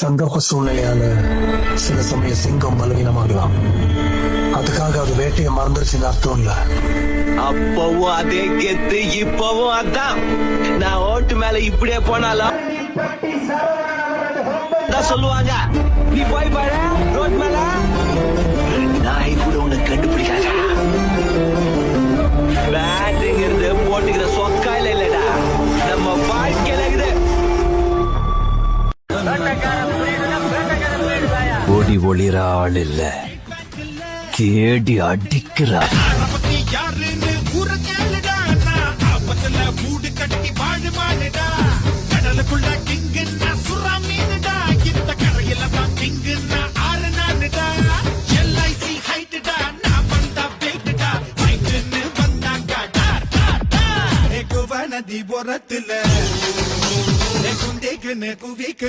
சந்தர்ப்ப சூழ்நிலையால சில சமயம் சிங்கம் பலவீனமாகலாம். அதுக்காக அது வேட்டையை மறந்துருச்சுன்னு அர்த்தம் இல்ல. அப்பவும் அதே கெத்து, இப்பவும் அதான். நான் ஓட்டு மேல இப்படியே போனாலும் சொல்லுவாங்க, நீ போய் பாரு ரோட் மேல நாய் கூட உனக்கு கண்டுபிடிக்காத. பேட்டுங்கிறது போட்டுக்கிற சொக்காயில இல்லடா, நம்ம வாழ்க்கையில இருக்குது. ஓடி ஒளிர ஆள் இல்ல, கேடி அடிக்கிறா. கடலுக்குள்ள கிங்குன்னா சுறா மீனுடா, இந்த கரையில தான் கிங்குன்னா ஆறு நானுடா. எல்ஐசி ஹைட்டுடா, நான் வந்தா வெயிட்டுடா, ஹைட்டுன்னு வந்தாங்க டார் டார் டார். நதி ஓரத்துல குந்தேக்குன்னு குவிக்கு